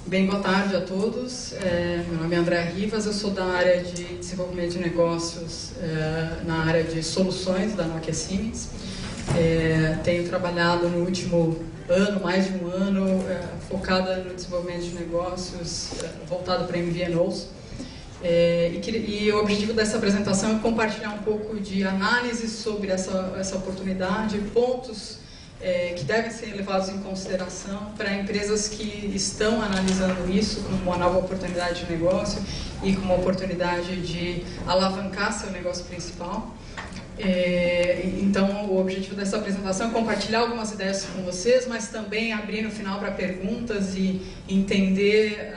Bem, boa tarde a todos. Meu nome é André Rivas, eu sou da área de desenvolvimento de negócios na área de soluções da Nokia Siemens. Tenho trabalhado no último ano, mais de um ano, focada no desenvolvimento de negócios voltado para MVNOs. E o objetivo dessa apresentação é compartilhar um pouco de análise sobre essa oportunidade, pontos que devem ser levados em consideração para empresas que estão analisando isso como uma nova oportunidade de negócio e como uma oportunidade de alavancar seu negócio principal. Então, o objetivo dessa apresentação é compartilhar algumas ideias com vocês, mas também abrir no final para perguntas e entender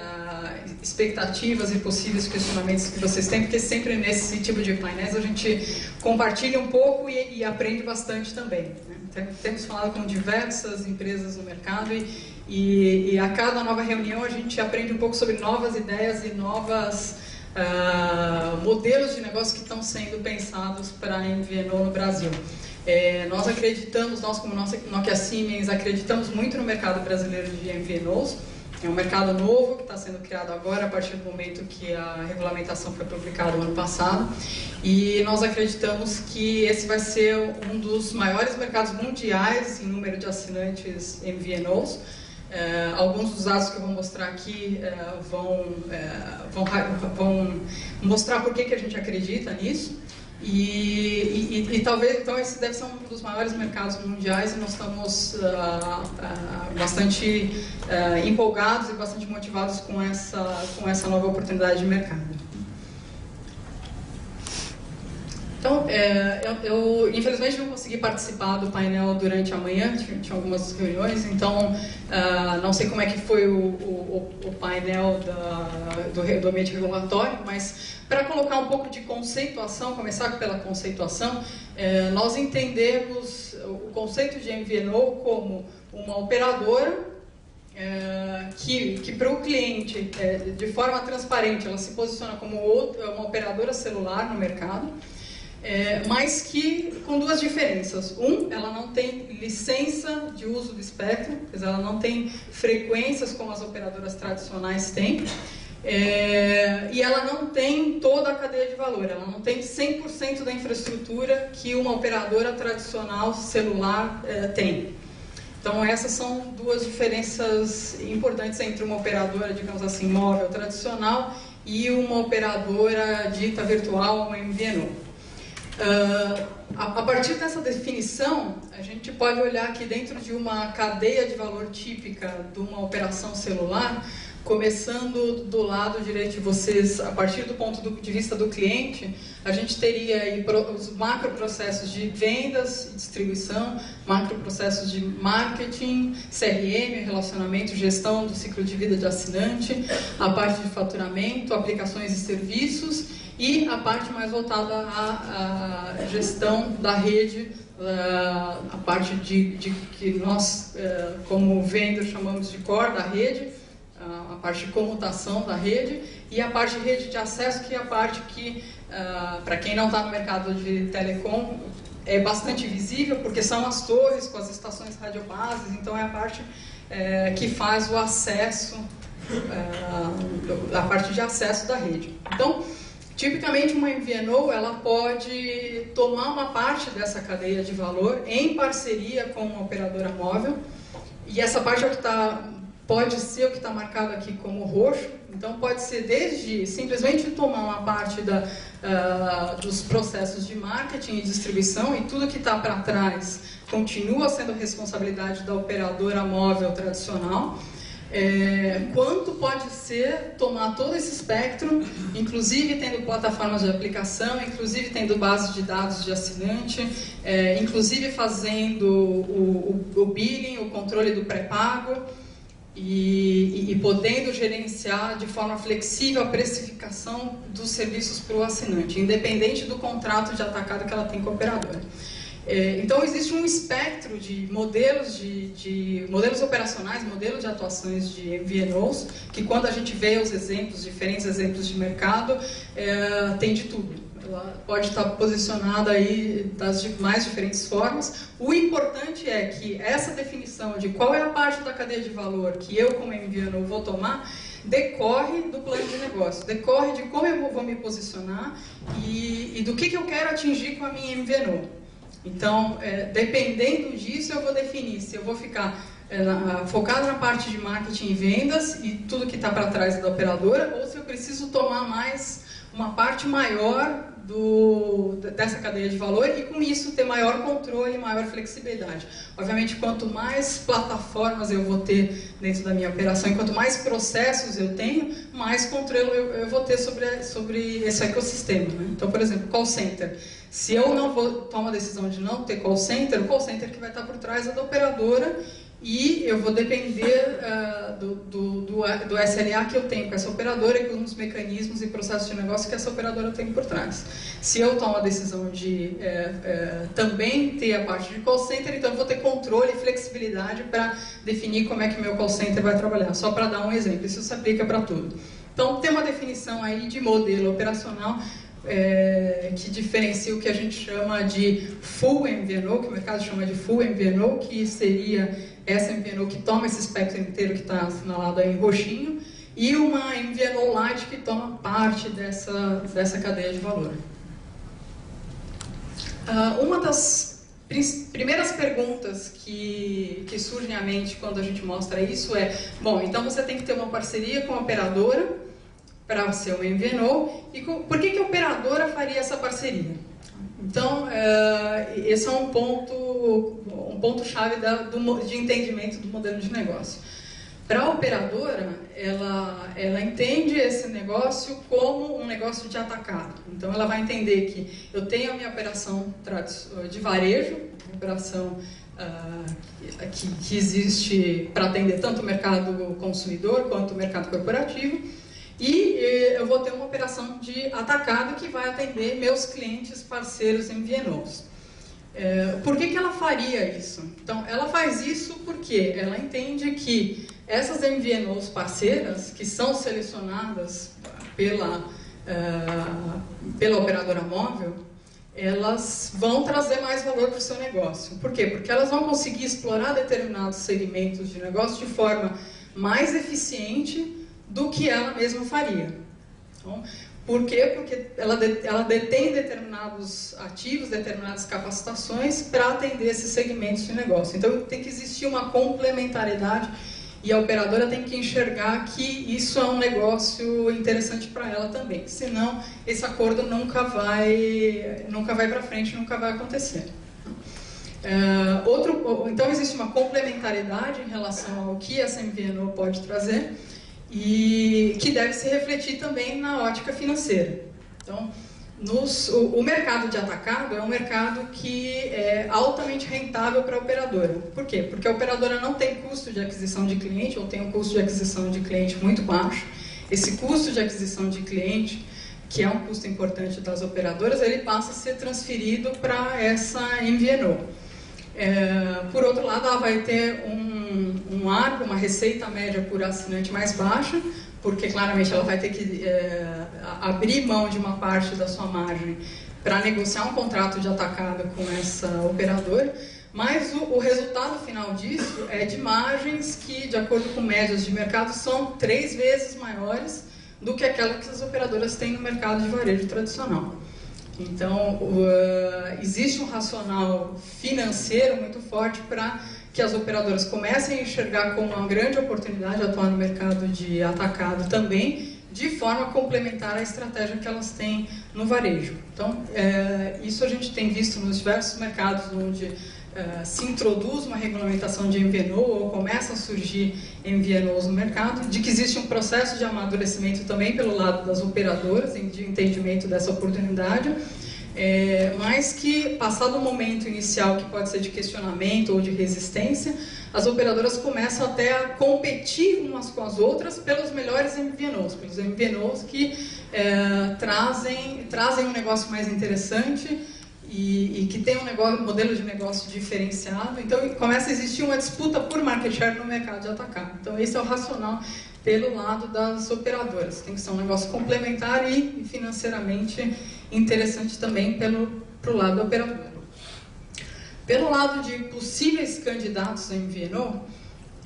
expectativas e possíveis questionamentos que vocês têm, porque sempre nesse tipo de painéis a gente compartilha um pouco e aprende bastante também, né? Temos falado com diversas empresas no mercado e a cada nova reunião a gente aprende um pouco sobre novas ideias e novas modelos de negócio que estão sendo pensados para a MVNO no Brasil. Nós acreditamos, nós como Nokia Siemens, acreditamos muito no mercado brasileiro de MVNOs. É um mercado novo que está sendo criado agora, a partir do momento que a regulamentação foi publicada no ano passado. E nós acreditamos que esse vai ser um dos maiores mercados mundiais em número de assinantes MVNOs. Alguns dos dados que eu vou mostrar aqui vão mostrar por que a gente acredita nisso. E talvez, então, esse deve ser um dos maiores mercados mundiais e nós estamos bastante empolgados e bastante motivados com essa nova oportunidade de mercado. Então, eu infelizmente não consegui participar do painel durante a manhã, tinha algumas reuniões, então não sei como é que foi o painel do ambiente regulatório, mas para colocar um pouco de conceituação, começar pela conceituação, nós entendemos o conceito de MVNO como uma operadora que para o cliente, de forma transparente, ela se posiciona como uma operadora celular no mercado, mas que com duas diferenças. Ela não tem licença de uso do espectro, quer dizer, ela não tem frequências como as operadoras tradicionais têm, e ela não tem toda a cadeia de valor, ela não tem 100% da infraestrutura que uma operadora tradicional celular tem. Então, essas são duas diferenças importantes entre uma operadora, digamos assim, móvel tradicional e uma operadora dita virtual, uma MVNO. A partir dessa definição, a gente pode olhar aqui dentro de uma cadeia de valor típica de uma operação celular, começando do lado direito de vocês, a partir do ponto de vista do cliente, a gente teria aí os macroprocessos de vendas e distribuição, macroprocessos de marketing, CRM, relacionamento, gestão do ciclo de vida de assinante, a parte de faturamento, aplicações e serviços, e a parte mais voltada à gestão da rede, a parte de que nós, como vendor, chamamos de core da rede, a parte de comutação da rede, e a parte de rede de acesso, que é a parte que, para quem não está no mercado de telecom, é bastante visível, porque são as torres com as estações radiobases, então é a parte que faz o acesso, a parte de acesso da rede. Então, tipicamente, uma MVNO, ela pode tomar uma parte dessa cadeia de valor em parceria com uma operadora móvel, e essa parte é o que pode ser o que está marcado aqui como roxo. Então, pode ser desde simplesmente tomar uma parte dos processos de marketing e distribuição, e tudo que está para trás continua sendo responsabilidade da operadora móvel tradicional, quanto pode ser tomar todo esse espectro, inclusive tendo plataformas de aplicação, inclusive tendo bases de dados de assinante, inclusive fazendo o billing, o controle do pré-pago, e podendo gerenciar de forma flexível a precificação dos serviços para o assinante, independente do contrato de atacado que ela tem com a operadora. Então, existe um espectro de modelos modelos operacionais, modelos de atuações de MVNOs, que quando a gente vê os exemplos, diferentes exemplos de mercado, tem de tudo. ela pode estar posicionada aí das mais diferentes formas. O importante é que essa definição de qual é a parte da cadeia de valor que eu, como MVNO, vou tomar, decorre do plano de negócio, decorre de como eu vou me posicionar e do que eu quero atingir com a minha MVNO. Então, dependendo disso, eu vou definir se eu vou ficar focado na parte de marketing e vendas e tudo que está para trás da operadora, ou se eu preciso tomar mais uma parte maior dessa cadeia de valor e com isso ter maior controle e maior flexibilidade. Obviamente, quanto mais plataformas eu vou ter dentro da minha operação e quanto mais processos eu tenho, mais controle eu vou ter sobre esse ecossistema, né? Então, por exemplo, call center. Se eu não tomo a decisão de não ter call center, o call center que vai estar por trás é da operadora e eu vou depender do SLA que eu tenho com essa operadora e com os mecanismos e processos de negócio que essa operadora tem por trás. Se eu tomo a decisão de também ter a parte de call center, então eu vou ter controle e flexibilidade para definir como é que meu call center vai trabalhar. Só para dar um exemplo, isso se aplica para tudo. Então, tem uma definição aí de modelo operacional que diferencia o que a gente chama de full MVNO, que o mercado chama de full MVNO, que seria essa MVNO que toma esse espectro inteiro que está assinalado aí em roxinho, e uma MVNO Lite que toma parte dessa cadeia de valor. Uma das primeiras perguntas que surgem à mente quando a gente mostra isso é: bom, então você tem que ter uma parceria com a operadora para ser uma MVNO, e por que a operadora faria essa parceria? Então, esse é um ponto-chave de entendimento do modelo de negócio. Para a operadora, ela entende esse negócio como um negócio de atacado. Então, ela vai entender que eu tenho a minha operação de varejo, uma operação que existe para atender tanto o mercado consumidor quanto o mercado corporativo, e eu vou ter uma operação de atacado que vai atender meus clientes parceiros MVNOs. Por que ela faria isso? Então, ela faz isso porque ela entende que essas MVNOs parceiras, que são selecionadas pela operadora móvel, elas vão trazer mais valor para o seu negócio. Por quê? Porque elas vão conseguir explorar determinados segmentos de negócio de forma mais eficiente do que ela mesma faria. Então, por quê? Porque ela detém determinados ativos, determinadas capacitações para atender esses segmentos de negócio. Então, tem que existir uma complementariedade e a operadora tem que enxergar que isso é um negócio interessante para ela também. Senão, esse acordo nunca vai para frente, nunca vai acontecer. Então, existe uma complementariedade em relação ao que essa MVNO pode trazer, e que deve se refletir também na ótica financeira. Então, o mercado de atacado é um mercado que é altamente rentável para a operadora. Por quê? Porque a operadora não tem custo de aquisição de cliente, ou tem um custo de aquisição de cliente muito baixo. Esse custo de aquisição de cliente, que é um custo importante das operadoras, ele passa a ser transferido para essa MVNO. Por outro lado, ela vai ter uma receita média por assinante mais baixa, porque claramente ela vai ter que abrir mão de uma parte da sua margem para negociar um contrato de atacado com essa operadora, mas o resultado final disso é de margens que, de acordo com médias de mercado, são 3 vezes maiores do que aquelas que as operadoras têm no mercado de varejo tradicional. Então, existe um racional financeiro muito forte para que as operadoras comecem a enxergar como uma grande oportunidade de atuar no mercado de atacado também, de forma complementar à estratégia que elas têm no varejo. Então, isso a gente tem visto nos diversos mercados onde se introduz uma regulamentação de MVNO ou começam a surgir MVNOs no mercado, de que existe um processo de amadurecimento também pelo lado das operadoras, de entendimento dessa oportunidade, mas que, passado o momento inicial, que pode ser de questionamento ou de resistência, as operadoras começam até a competir umas com as outras pelos melhores MVNOs, pelos MVNOs que trazem um negócio mais interessante e que tem um modelo de negócio diferenciado. Então, começa a existir uma disputa por market share no mercado de atacado. Então, esse é o racional pelo lado das operadoras. Tem que ser um negócio complementar e financeiramente interessante também pro lado operador. Pelo lado de possíveis candidatos a MVNO,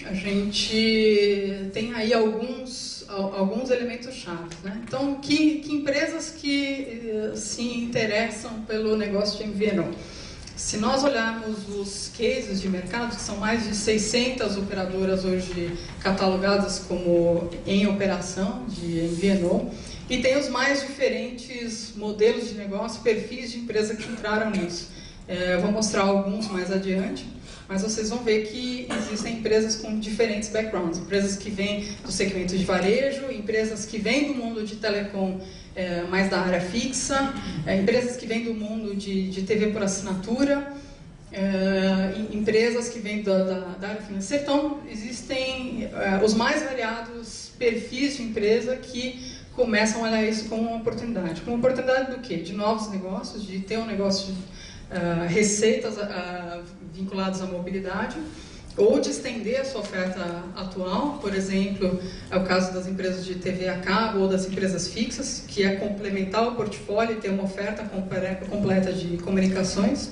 a gente tem aí alguns elementos chaves, né? Então, que empresas que se interessam pelo negócio de MVNO? Se nós olharmos os cases de mercado, que são mais de 600 operadoras hoje catalogadas como em operação de MVNO, e tem os mais diferentes modelos de negócio, perfis de empresa que entraram nisso. Eu vou mostrar alguns mais adiante, mas vocês vão ver que existem empresas com diferentes backgrounds. Empresas que vêm do segmento de varejo, empresas que vêm do mundo de telecom, mais da área fixa, empresas que vêm do mundo de TV por assinatura, empresas que vêm da área financeira. Então, existem os mais variados perfis de empresa que começam a olhar isso como uma oportunidade. Como oportunidade do quê? De novos negócios, de ter um negócio receitas vinculadas à mobilidade, ou de estender a sua oferta atual. Por exemplo, é o caso das empresas de TV a cabo ou das empresas fixas, que é complementar o portfólio e ter uma oferta completa de comunicações.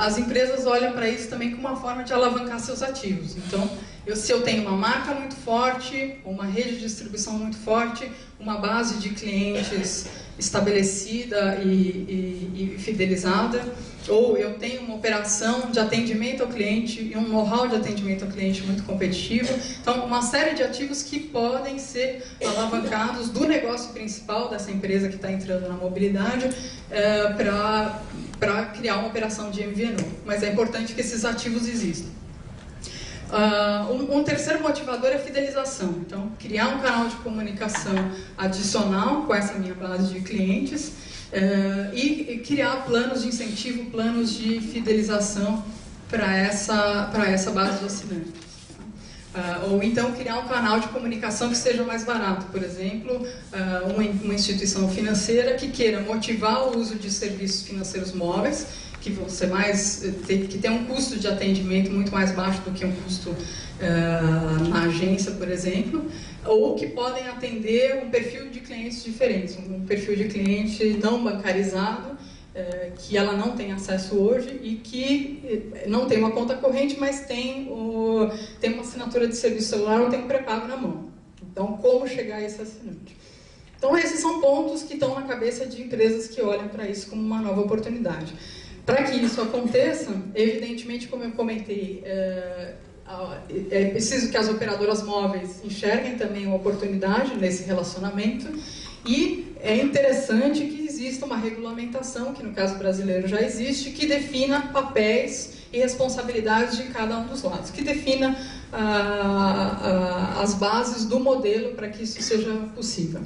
As empresas olham para isso também como uma forma de alavancar seus ativos. Então, se eu tenho uma marca muito forte, uma rede de distribuição muito forte, uma base de clientes estabelecida e fidelizada, ou eu tenho uma operação de atendimento ao cliente e um know-how de atendimento ao cliente muito competitivo. Então, uma série de ativos que podem ser alavancados do negócio principal dessa empresa que está entrando na mobilidade para criar uma operação de MVNO. Mas é importante que esses ativos existam. Um terceiro motivador é a fidelização. Então, criar um canal de comunicação adicional com essa minha base de clientes e criar planos de incentivo, planos de fidelização para essa base de assinantes. Ou então criar um canal de comunicação que seja mais barato. Por exemplo, uma instituição financeira que queira motivar o uso de serviços financeiros móveis, que vão ser que tem um custo de atendimento muito mais baixo do que um custo na agência, por exemplo, ou que podem atender um perfil de clientes diferentes, um perfil de cliente não bancarizado, que ela não tem acesso hoje e que não tem uma conta corrente, mas tem uma assinatura de serviço celular ou tem um pré-pago na mão. Então, como chegar a esse assinante? Então, esses são pontos que estão na cabeça de empresas que olham para isso como uma nova oportunidade. Para que isso aconteça, evidentemente, como eu comentei, é preciso que as operadoras móveis enxerguem também uma oportunidade nesse relacionamento, e é interessante que exista uma regulamentação, que no caso brasileiro já existe, que defina papéis e responsabilidades de cada um dos lados, que defina as bases do modelo para que isso seja possível.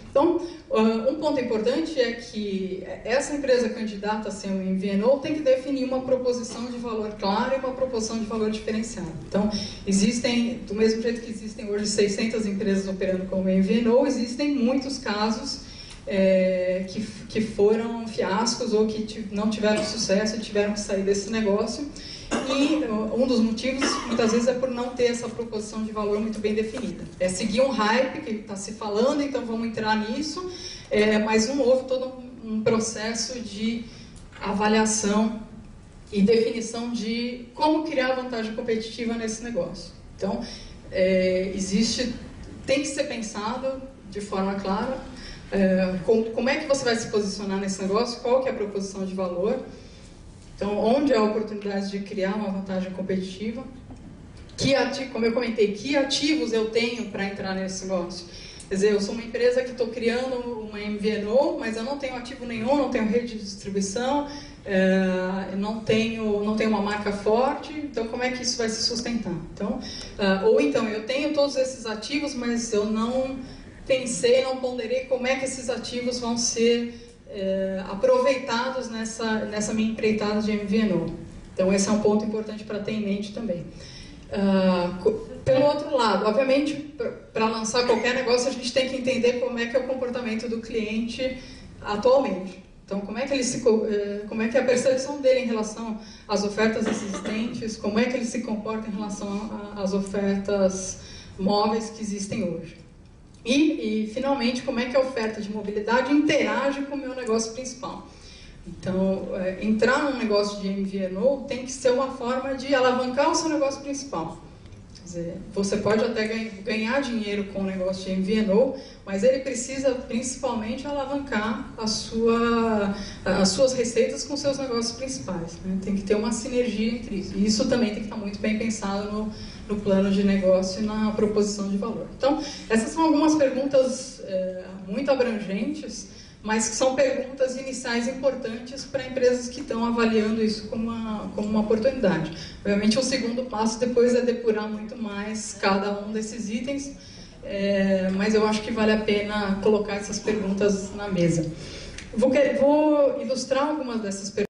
Então, um ponto importante é que essa empresa candidata a ser um MVNO tem que definir uma proposição de valor clara e uma proposição de valor diferenciado. Então, do mesmo jeito que existem hoje 600 empresas operando como MVNO, existem muitos casos que foram fiascos ou que não tiveram sucesso e tiveram que sair desse negócio. E um dos motivos, muitas vezes, é por não ter essa proposição de valor muito bem definida. É seguir um hype que está se falando, então vamos entrar nisso, mas não houve todo um processo de avaliação e definição de como criar vantagem competitiva nesse negócio. Então, tem que ser pensado de forma clara como é que você vai se posicionar nesse negócio, qual que é a proposição de valor. Então, onde há a oportunidade de criar uma vantagem competitiva? Como eu comentei, que ativos eu tenho para entrar nesse negócio? Quer dizer, eu sou uma empresa que estou criando uma MVNO, mas eu não tenho ativo nenhum, não tenho rede de distribuição, não tenho uma marca forte, então como é que isso vai se sustentar? Então, ou então, eu tenho todos esses ativos, mas eu não pensei, não ponderei como é que esses ativos vão ser aproveitados nessa minha empreitada de MVNO. Então, esse é um ponto importante para ter em mente também. Pelo outro lado, obviamente, para lançar qualquer negócio, a gente tem que entender como é que é o comportamento do cliente atualmente. Então, como é que é a percepção dele em relação às ofertas existentes, como é que ele se comporta em relação às ofertas móveis que existem hoje. E, finalmente, como é que a oferta de mobilidade interage com o meu negócio principal. Então, entrar num negócio de MVNO tem que ser uma forma de alavancar o seu negócio principal. Quer dizer, você pode até ganhar dinheiro com o negócio de MVNO, mas ele precisa principalmente alavancar as suas receitas com seus negócios principais, né? Tem que ter uma sinergia entre isso. E isso também tem que estar muito bem pensado no plano de negócio e na proposição de valor. Então, essas são algumas perguntas muito abrangentes, mas que são perguntas iniciais importantes para empresas que estão avaliando isso como uma oportunidade. Obviamente, o segundo passo depois é depurar muito mais cada um desses itens, mas eu acho que vale a pena colocar essas perguntas na mesa. Vou ilustrar algumas dessas perguntas.